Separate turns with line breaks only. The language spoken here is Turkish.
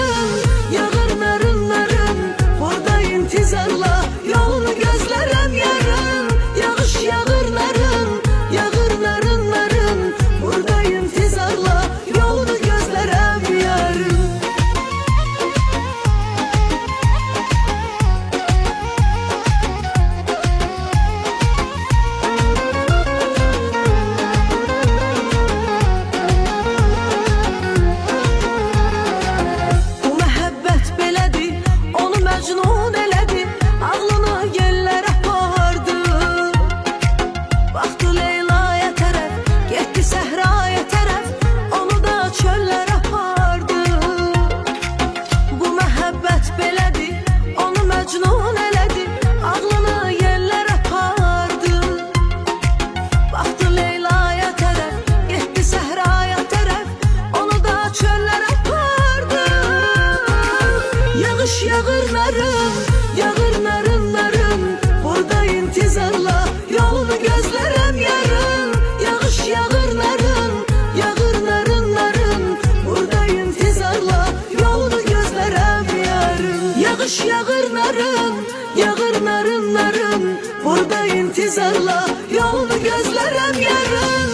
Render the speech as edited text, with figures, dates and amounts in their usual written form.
narın, yağır narın narın. Burada intizarla yolunu gözlerem yarın. Yağış yağır narın, yağır narın narın. Burada intizarla yolunu gözlerem yarın. Mecnun elədi, ağlını yellərə apardı. Baxdı Leyla'ya tərəf, getdi səhraya tərəf, onu da çöllərə apardı. Bu məhəbbət belədir, onu məcnun elədi, ağlını yellərə apardı. Baxdı Leyla'ya tərəf, getdi səhraya tərəf, onu da çöllərə apardı. Yağış yağır narın, yağır narın narın. Burada intizarla yolunu gözlerem yarın. Yağış yağır narın, yağır narın narın. Burada intizarla yolunu gözlerem yarın. Yağış yağır narın, yağır narın narın. Burada intizarla yolunu gözlerem yarın.